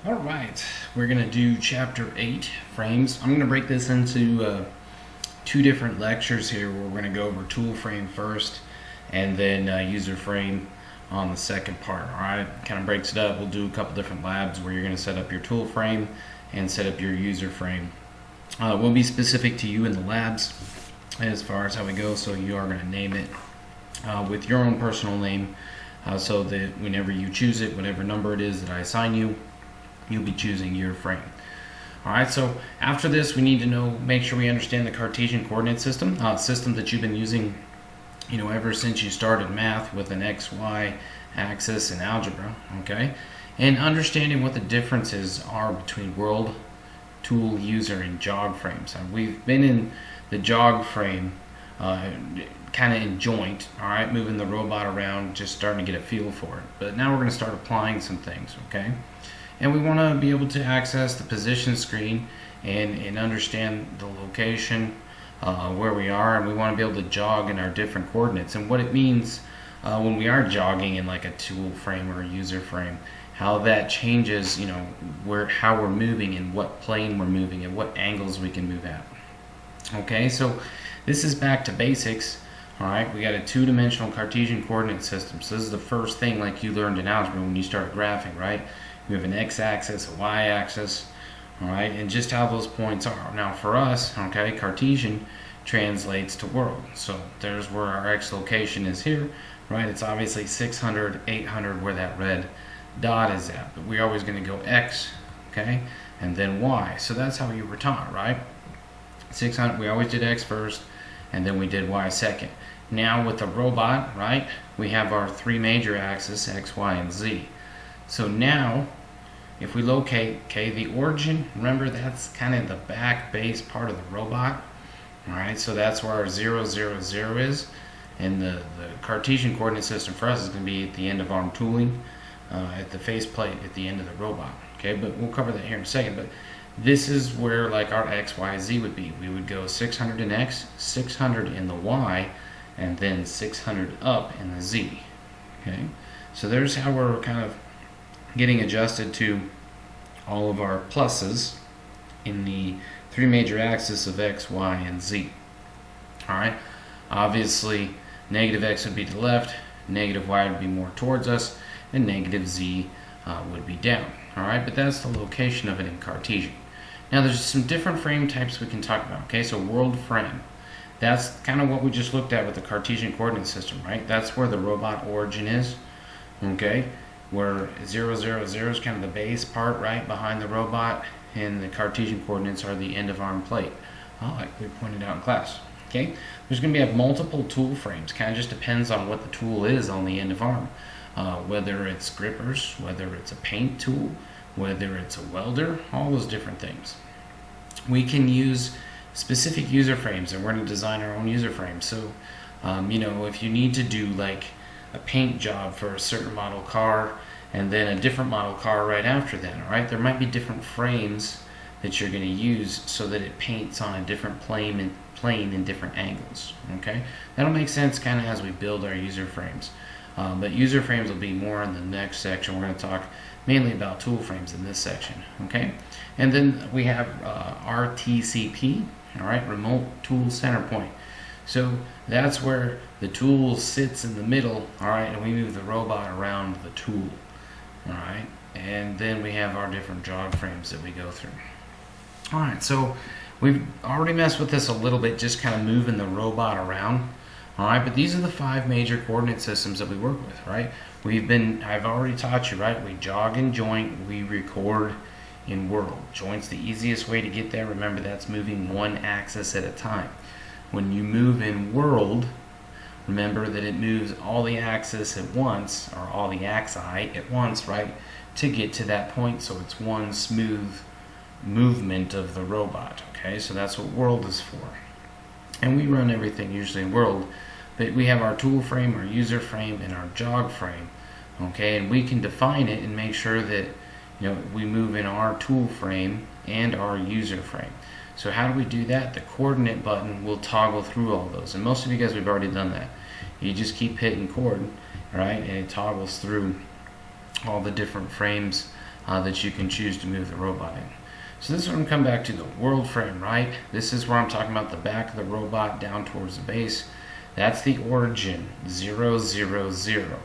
All right, we're going to do chapter 8, frames. I'm going to break this into two different lectures here where we're going to go over tool frame first and then user frame on the second part. All right, kind of breaks it up. We'll do a couple different labs where you're going to set up your tool frame and set up your user frame. We'll be specific to you in the labs as far as how we go, so you are going to name it with your own personal name so that whenever you choose it, whatever number it is that I assign you, you'll be choosing your frame. Alright, so after this we need to make sure we understand the Cartesian coordinate system, system that you've been using ever since you started math with an XY axis in algebra, okay? And understanding what the differences are between world, tool, user, and jog frames. We've been in the jog frame kind of in joint, alright, moving the robot around, just starting to get a feel for it. But now we're going to start applying some things, okay? And we want to be able to access the position screen and understand the location where we are, and we want to be able to jog in our different coordinates and what it means when we are jogging in like a tool frame or a user frame, how that changes, how we're moving and what plane we're moving and what angles we can move at. Okay, so this is back to basics. Alright, we got a two-dimensional Cartesian coordinate system. So this is the first thing like you learned in algebra when you started graphing, right? We have an x-axis, a y-axis, all right, and just how those points are. Now for us, okay, Cartesian translates to world. So there's where our x location is here, right? It's obviously 600, 800 where that red dot is at, but we're always going to go x, okay, and then y. So that's how you were taught, right? 600, we always did x first, and then we did y second. Now with the robot, right, we have our three major axes, x, y, and z. So now, if we locate, okay, the origin, remember that's kind of the back base part of the robot. Alright, so that's where our 0, 0, 0 is. And the Cartesian coordinate system for us is going to be at the end of arm tooling, at the faceplate at the end of the robot. Okay, but we'll cover that here in a second. But this is where like our x, y, z would be. We would go 600 in x, 600 in the y, and then 600 up in the z. Okay, so there's how we're kind of getting adjusted to all of our pluses in the three major axes of x, y, and z. Alright, obviously negative x would be to the left, negative y would be more towards us, and negative z would be down. Alright, but that's the location of it in Cartesian. Now there's some different frame types we can talk about. Okay, so world frame. That's kind of what we just looked at with the Cartesian coordinate system, right? That's where the robot origin is. Okay, where 0, 0, 0 is kind of the base part right behind the robot, and the Cartesian coordinates are the end of arm plate, like we pointed out in class. Okay, there's going to be multiple tool frames. Kind of just depends on what the tool is on the end of arm, whether it's grippers, whether it's a paint tool, whether it's a welder, all those different things. We can use specific user frames, and we're going to design our own user frame. So if you need to do like a paint job for a certain model car and then a different model car right after that, all right, there might be different frames that you're going to use so that it paints on a different plane in different angles. Okay, that'll make sense kind of as we build our user frames, but user frames will be more in the next section. We're going to talk mainly about tool frames in this section. Okay, and then we have RTCP, all right, remote tool center point. So that's where the tool sits in the middle, all right, and we move the robot around the tool, all right, and then we have our different jog frames that we go through. All right, so we've already messed with this a little bit, just kind of moving the robot around, all right, but these are the five major coordinate systems that we work with, right? I've already taught you, right? We jog in joint, we record in world. Joint's the easiest way to get there. Remember, that's moving one axis at a time. When you move in world, remember that it moves all the axes at once, or all the axi at once, right, to get to that point, so it's one smooth movement of the robot. Okay, so that's what world is for. And we run everything usually in world, but we have our tool frame, our user frame, and our jog frame. Okay, and we can define it and make sure that we move in our tool frame and our user frame. So how do we do that? The coordinate button will toggle through all those, and most of you guys, we've already done that. You just keep hitting chord, right, and it toggles through all the different frames that you can choose to move the robot in. So this is when we come back to the world frame, right? This is where I'm talking about the back of the robot down towards the base. That's the origin, 0, 0, 0.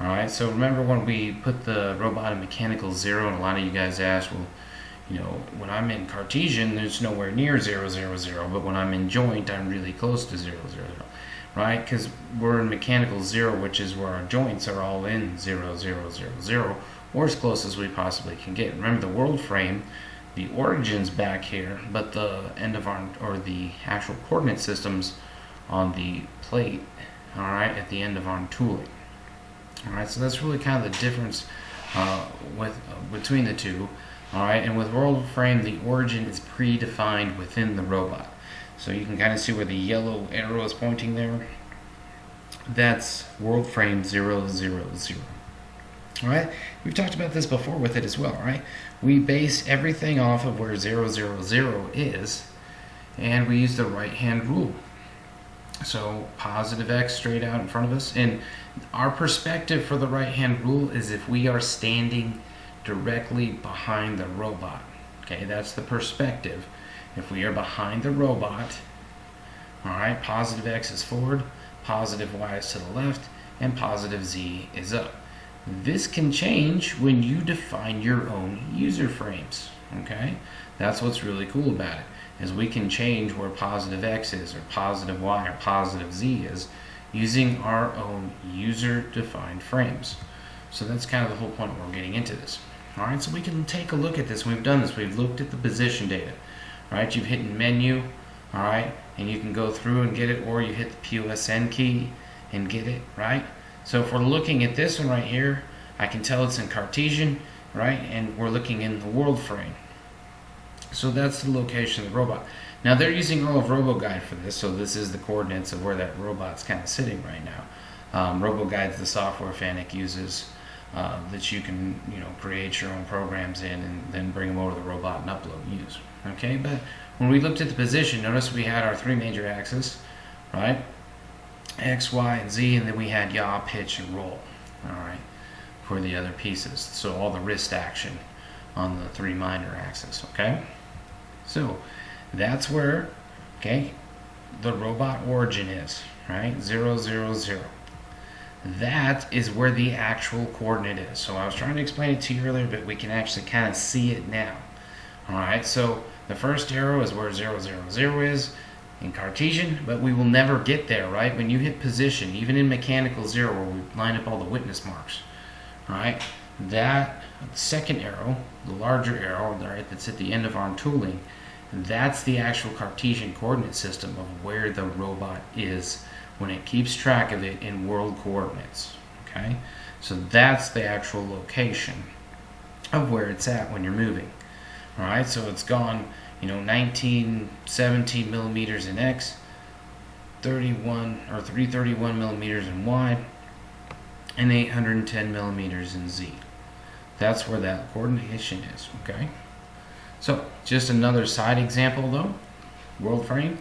All right, so remember when we put the robot in mechanical 0, and a lot of you guys asked, well, you know, when I'm in Cartesian, there's nowhere near 0, 0, 0, but when I'm in joint, I'm really close to 0, 0, 0, right? Because we're in mechanical 0, which is where our joints are all in 0, 0, 0, 0, or as close as we possibly can get. Remember the world frame, the origin's back here, but the end of our, or the actual coordinate system's on the plate, all right, at the end of our tooling. All right, so that's really kind of the difference between the two. All right, and with world frame, the origin is predefined within the robot. So you can kind of see where the yellow arrow is pointing there. That's world frame 0, 0, 0. All right, we've talked about this before with it as well, right? We base everything off of where 0, 0, 0 is, and we use the right-hand rule. So positive x straight out in front of us, and our perspective for the right-hand rule is if we are standing directly behind the robot. Okay, that's the perspective. If we are behind the robot, all right, positive x is forward, positive y is to the left, and positive z is up. This can change when you define your own user frames. Okay, that's what's really cool about it, is we can change where positive x is, or positive y, or positive z is, using our own user-defined frames. So that's kind of the whole point we're getting into this. All right, so we can take a look at this. We've done this. We've looked at the position data. All right, you've hit menu, all right, and you can go through and get it, or you hit the POSN key and get it, right? So if we're looking at this one right here, I can tell it's in Cartesian, right, and we're looking in the world frame. So that's the location of the robot. Now they're using all of RoboGuide for this, so this is the coordinates of where that robot's kind of sitting right now. RoboGuide's the software Fanuc uses that you can, you know, create your own programs in and then bring them over to the robot and upload and use. Okay, but when we looked at the position, notice we had our three major axes, right? X, Y, and Z, and then we had yaw, pitch, and roll, all right, for the other pieces. So all the wrist action on the three minor axes, okay? So that's where, okay, the robot origin is, right? 0, 0, 0. That is where the actual coordinate is. So I was trying to explain it to you earlier, but we can actually kind of see it now. All right, so the first arrow is where 0, 0, 0 is in Cartesian, but we will never get there, right? When you hit position, even in mechanical 0, where we line up all the witness marks, all right, that second arrow, the larger arrow, right, that's at the end of our tooling, that's the actual Cartesian coordinate system of where the robot is when it keeps track of it in world coordinates. Okay, so that's the actual location of where it's at when you're moving. All right, so it's gone, you know, 17 millimeters in X, 331 millimeters in Y, and 810 millimeters in Z. That's where that coordination is. Okay, so just another side example though, world frame.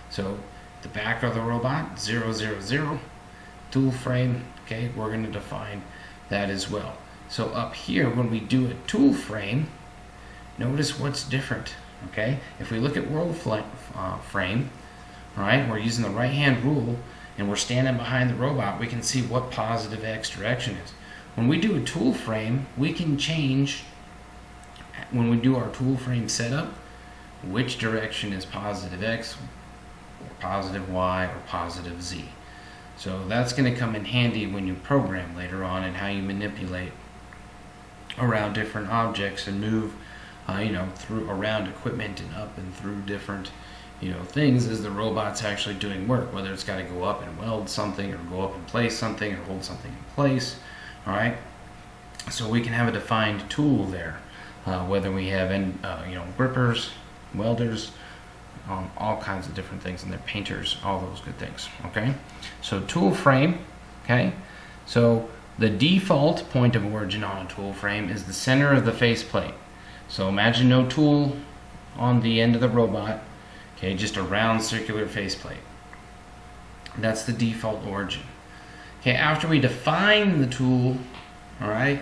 So the back of the robot, 0, 0, 0, tool frame, okay, we're going to define that as well. So up here, when we do a tool frame, notice what's different, okay? If we look at world frame, all right, we're using the right-hand rule, and we're standing behind the robot, we can see what positive X direction is. When we do a tool frame, we can change, when we do our tool frame setup, which direction is positive X, or positive Y, or positive Z. So that's going to come in handy when you program later on and how you manipulate around different objects and move, you know, through around equipment and up and through different, you know, things as the robot's actually doing work. Whether it's got to go up and weld something, or go up and place something, or hold something in place. All right. So we can have a defined tool there, whether we have you know, grippers, welders, all kinds of different things, and they're painters, all those good things. Okay. So tool frame. Okay. So the default point of origin on a tool frame is the center of the faceplate. So imagine no tool on the end of the robot, okay, just a round circular faceplate. That's the default origin. Okay, after we define the tool, all right,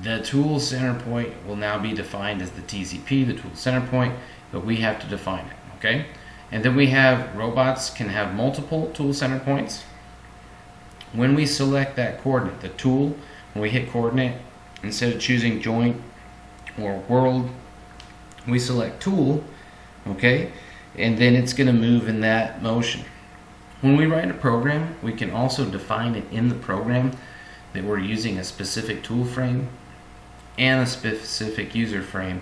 The tool center point will now be defined as the TCP, the tool center point, but we have to define it, okay? And then we have robots can have multiple tool center points. When we select that coordinate, the tool, when we hit coordinate, instead of choosing joint or world, we select tool, okay? And then it's going to move in that motion. When we write a program, we can also define it in the program that we're using a specific tool frame and a specific user frame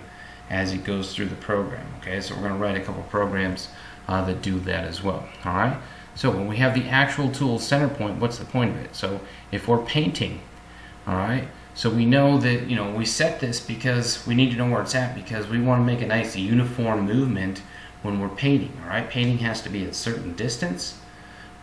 as it goes through the program. Okay, so we're going to write a couple programs that do that as well. All right. So when we have the actual tool center point, what's the point of it? So if we're painting, all right, so we know that, you know, we set this because we need to know where it's at, because we want to make a nice uniform movement when we're painting. All right, painting has to be a certain distance,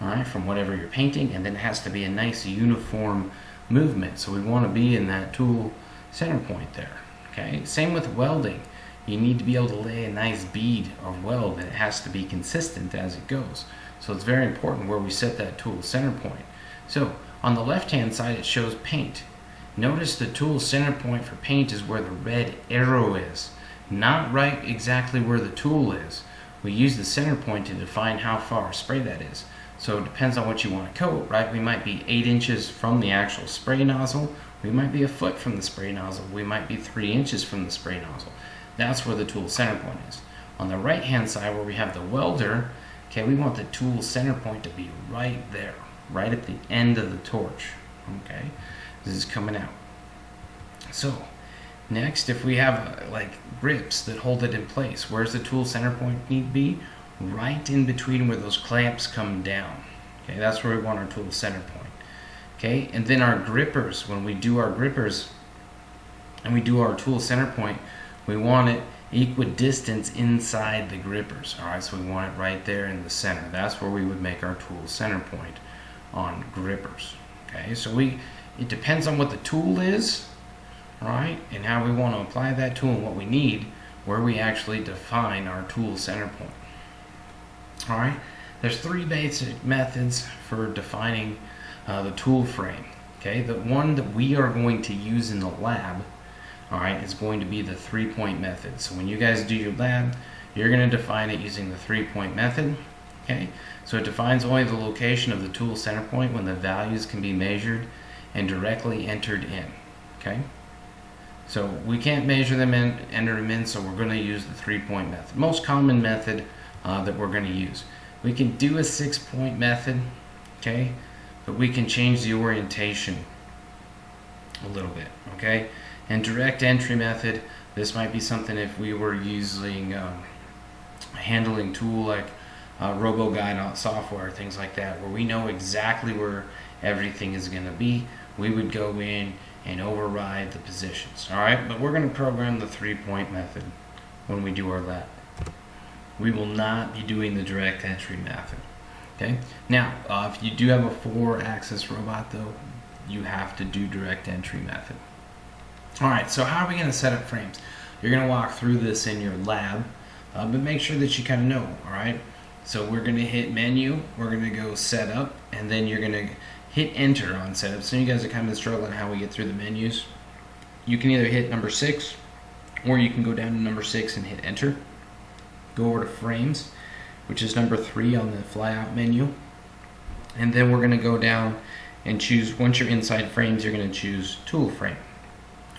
all right, from whatever you're painting, and then it has to be a nice uniform movement. So we want to be in that tool center point there. Okay, same with welding. You need to be able to lay a nice bead of weld, and it has to be consistent as it goes. So it's very important where we set that tool center point. So on the left hand side it shows paint. Notice the tool center point for paint is where the red arrow is, not right exactly where the tool is. We use the center point to define how far spray that is. So it depends on what you want to coat, right? We might be 8 inches from the actual spray nozzle. We might be a foot from the spray nozzle. We might be 3 inches from the spray nozzle. That's where the tool center point is. On the right hand side where we have the welder, okay, we want the tool center point to be right there, right at the end of the torch. Okay, this is coming out. So next, if we have like grips that hold it in place, where's the tool center point need to be? Right in between where those clamps come down. Okay, that's where we want our tool center point. Okay, and then our grippers, when we do our grippers and we do our tool center point, we want it equidistant inside the grippers. All right, so we want it right there in the center. That's where we would make our tool center point on grippers. Okay, so it depends on what the tool is, all right, and how we want to apply that tool and what we need, where we actually define our tool center point. All right, there's 3 basic methods for defining the tool frame. Okay, the one that we are going to use in the lab, all right, is going to be the 3-point method. So when you guys do your lab, you're going to define it using the 3-point method. Okay, so it defines only the location of the tool center point when the values can be measured and directly entered in. Okay, so we can't measure them and enter them in, so we're going to use the 3-point method. Most common method that we're going to use. We can do a 6-point method, okay, but we can change the orientation a little bit, okay. And direct entry method, this might be something if we were using a handling tool like RoboGuide software, things like that, where we know exactly where everything is going to be. We would go in and override the positions. All right, but we're going to program the 3-point method when we do our lab. We will not be doing the direct entry method. Okay. Now, if you do have a 4-axis robot, though, you have to do direct entry method. All right, so how are we going to set up frames? You're going to walk through this in your lab, but make sure that you kind of know, all right? So we're going to hit menu, we're going to go setup, and then you're going to hit enter on setup. So you guys are kind of struggling how we get through the menus. You can either hit number 6, or you can go down to number 6 and hit enter. Go over to frames, which is number 3 on the flyout menu. And then we're going to go down and choose, once you're inside frames, you're going to choose tool frame.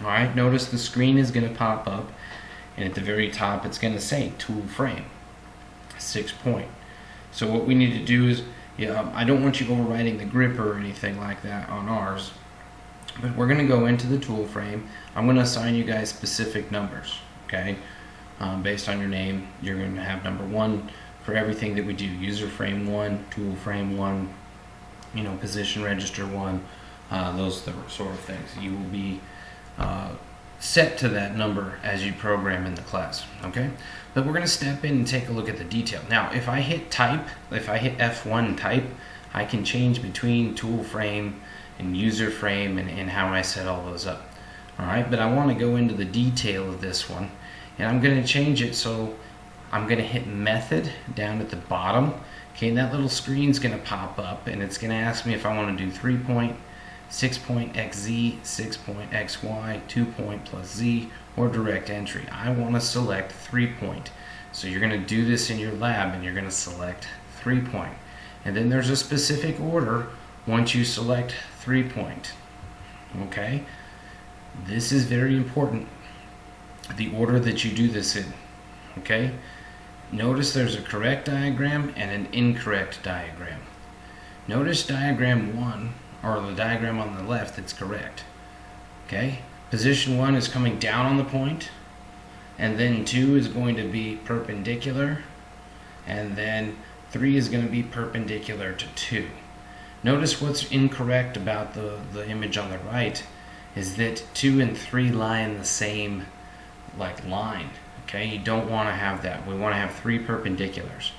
Alright, notice the screen is going to pop up, and at the very top it's going to say tool frame, 6-point. So what we need to do is, I don't want you overriding the gripper or anything like that on ours, but we're going to go into the tool frame. I'm going to assign you guys specific numbers, okay? Based on your name, you're going to have number 1 for everything that we do. User frame 1, tool frame 1, position register 1, those sort of things. You will be set to that number as you program in the class, okay? But we're going to step in and take a look at the detail. Now, if I hit type, if I hit F1 type, I can change between tool frame and user frame and how I set all those up. All right, but I want to go into the detail of this one, and I'm going to change it. So I'm going to hit method down at the bottom. Okay, and that little screen's going to pop up, and it's going to ask me if I want to do 3-point, 6.xz, 6.xy, 2 point plus z, or direct entry. I want to select 3-point. So you're going to do this in your lab and you're going to select 3-point. And then there's a specific order once you select 3-point. Okay? This is very important, the order that you do this in. Okay? Notice there's a correct diagram and an incorrect diagram. Notice diagram 1, or the diagram on the left, that's correct. Okay? Position 1 is coming down on the point, and then 2 is going to be perpendicular, and then 3 is going to be perpendicular to 2. Notice what's incorrect about the image on the right is that 2 and 3 lie in the same line. Okay, you don't want to have that. We want to have 3 perpendiculars.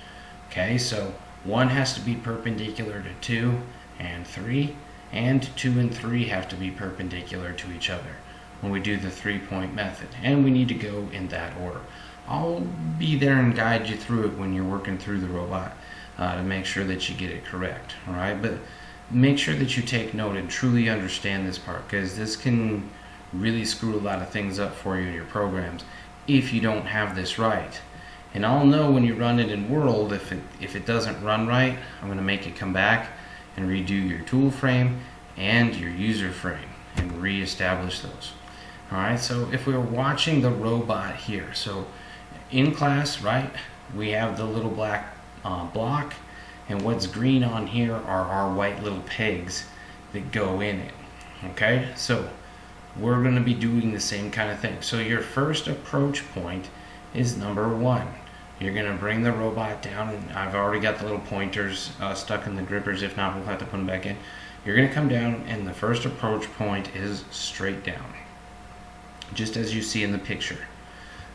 Okay, so 1 has to be perpendicular to 2 and 3, and 2 and 3 have to be perpendicular to each other when we do the 3-point method, and we need to go in that order. I'll be there and guide you through it when you're working through the robot to make sure that you get it correct. All right, but make sure that you take note and truly understand this part, because this can really screw a lot of things up for you in your programs if you don't have this right. And I'll know when you run it in World if it doesn't run right. I'm going to make it come back and redo your tool frame and your user frame and re-establish those. Alright, so if we were watching the robot here, so in class, right, we have the little black block, and what's green on here are our white little pegs that go in it. Okay, so we're going to be doing the same kind of thing. So your first approach point is number 1. You're going to bring the robot down, and I've already got the little pointers stuck in the grippers. If not, we'll have to put them back in. You're going to come down, and the first approach point is straight down, just as you see in the picture.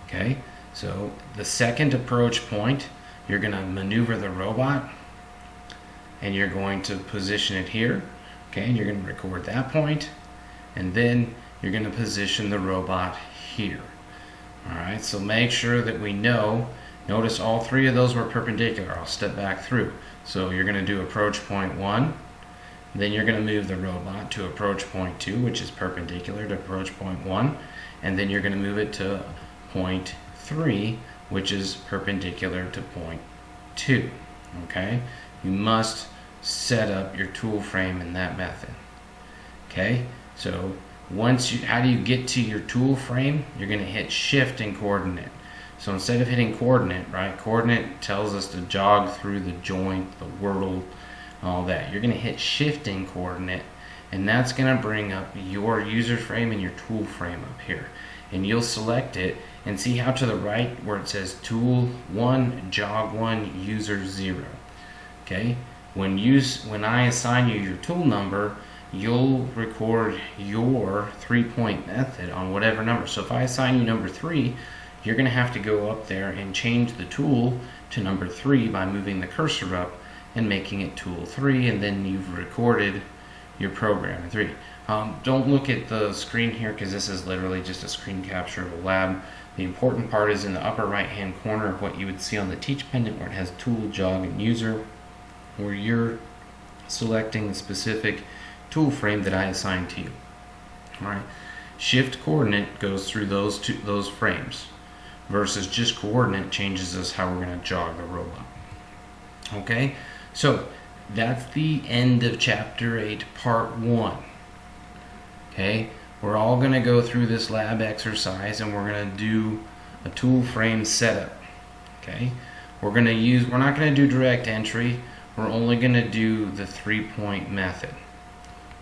Okay, so the second approach point, you're going to maneuver the robot, and you're going to position it here. Okay, and you're going to record that point, and then you're going to position the robot here. Alright, so make sure that we know. Notice all 3 of those were perpendicular. I'll step back through. So you're going to do approach point 1, then you're going to move the robot to approach point 2, which is perpendicular to approach point 1, and then you're going to move it to point 3, which is perpendicular to point 2. Okay, you must set up your tool frame in that method. Okay, so how do you get to your tool frame? You're going to hit shift and coordinate. So instead of hitting coordinate, right, coordinate tells us to jog through the joint, the whortle, all that. You're going to hit shift and coordinate, and that's going to bring up your user frame and your tool frame up here. And you'll select it and see how to the right where it says tool 1, jog 1, user 0. Okay, when I assign you your tool number, you'll record your 3-point method on whatever number. So if I assign you number 3, you're going to have to go up there and change the tool to number 3 by moving the cursor up and making it tool 3, and then you've recorded your program in 3. Don't look at the screen here, because this is literally just a screen capture of a lab. The important part is in the upper right hand corner of what you would see on the teach pendant, where it has tool, jog, and user, where you're selecting the specific tool frame that I assigned to you. Alright, shift coordinate goes through those frames, versus just coordinate changes us how we're going to jog the robot. Okay, so that's the end of chapter 8, part 1. Okay, we're all going to go through this lab exercise, and we're going to do a tool frame setup. Okay, we're not going to do direct entry. We're only going to do the 3-point method.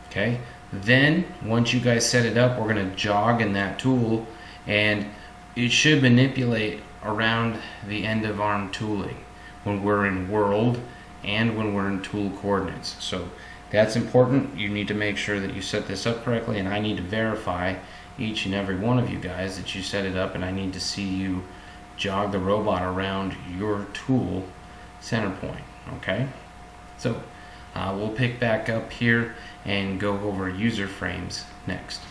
Okay, then once you guys set it up, we're going to jog in that tool, and it should manipulate around the end of arm tooling when we're in world and when we're in tool coordinates. So that's important. You need to make sure that you set this up correctly, and I need to verify each and every one of you guys that you set it up, and I need to see you jog the robot around your tool center point. Okay, so we'll pick back up here and go over user frames next.